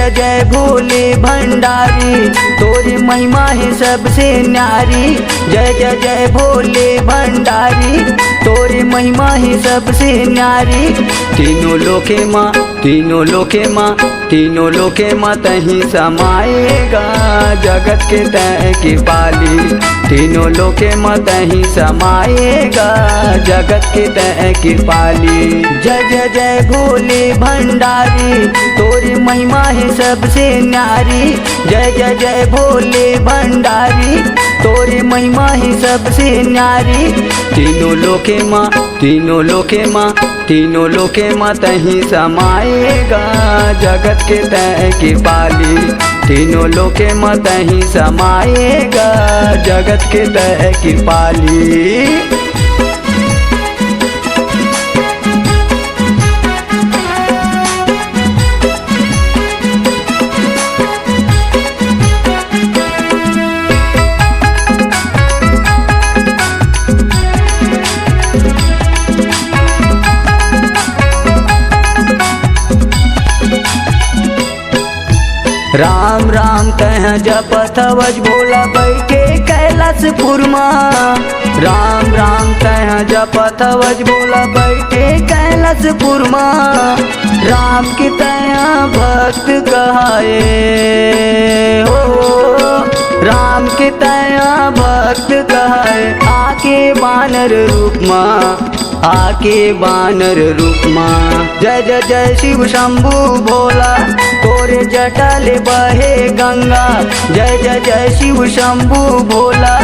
जय जय भोले भंडारी, तोरी महिमा है सबसे न्यारी। जय जय जय भोले भंडारी, तोरी महिमा है सबसे न्यारी। तीनों लोके माँ, तीनों लोके माँ, तीनों लोके माँ तहीं समाएगा, जगत के तय की पाली। तीनों लोके माँ तहीं समाएगा, जगत के तय की पाली। जय जय जय भोले भंडारी, तोरी महिमा है सबसे न्यारी। जय जय जय भोले भंडारी, तोरी महिमा है सबसे न्यारी। तीनों लोके माँ, तीनों लोके माँ, तीनों लोके माँ तहीं समाएगा, जगत के तय की पाली। तीनों लोके माँ तहीं समाएगा, जगत के तय की पाली। राम राम तह जपत हवज भोला बैठे कैलाशपुर माँ। राम राम तह जपत हवज भोला बैठे कैलाशपुर माँ। राम की तया भक्त कहाए हो, राम की तया भक्त कहाए। आके बानर रूप माँ, आके बानर रूप माँ। जय जय जय शिव शंभु भोला, तोरे जटाले बहे गंगा। जय जय जय शिव शंभु भोला,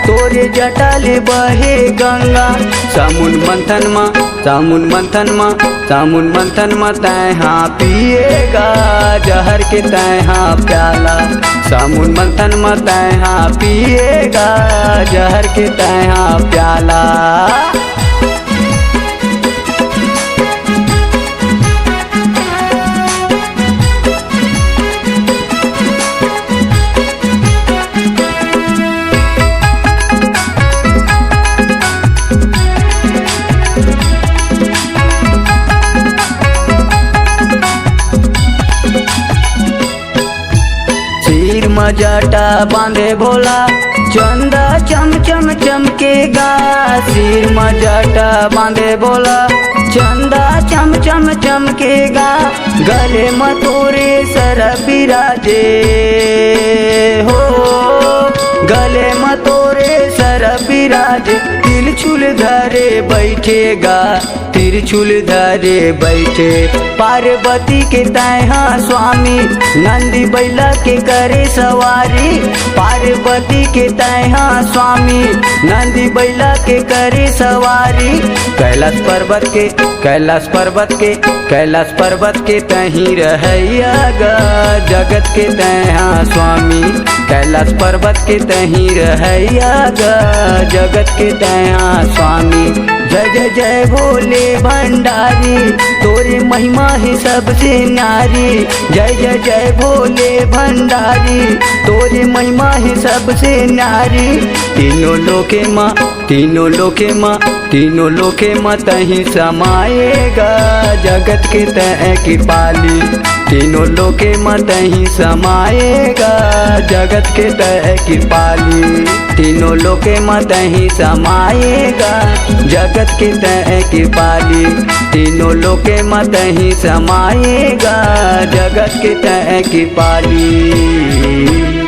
तोरे जटाले बहे गंगा। सामुन मंथन माँ, सामुन मंथन माँ, सामुन मंथन माँ तैहा पिएगा, जहर के तैहा प्याला। सामुन मंथन माँ तैहा पिएगा, जहर के तैहा प्याला। सिर मजाटा बांधे भोला, चंदा चम चम चमकेगा। सिर मजाटा बांधे भोला, चंदा चम चम चमकेगा। गले मथोरे सर बिराजे हो, गले मथोरे सर बिराजे। त्रिशूल धरे बैठेगा, त्रिशूल धरे बैठे। पार्वती के तैहा स्वामी, नंदी बैला के करे सवारी। पार्वती के तैहा स्वामी, नंदी बैला के करे सवारी। कैलाश पर्वत के, कैलाश पर्वत के, कैलाश पर्वत के तहीं रहैया गा, जगत के तैहा स्वामी। कैलाश पर्वत के तहीं रहैया गा, जगत के तैहा स्वामी। जय जय जय भोले भंडारी, तोरी महिमा है सबसे न्यारी। जय जय जय भोले भंडारी, तोरी महिमा है सबसे न्यारी। तीनों लोके माँ, तीनों लोके माँ, तीनों लोके माँ तहीं समाएगा, जगत के तय की पाली। तीनों लोके माँ तहीं समाएगा, जगत के तय की पाली। तीनों लोके माँ तहीं समाएगा, जगत के तय की पाली। तीनों लोके माँ तहीं समाएगा, जगत के तय की पाली।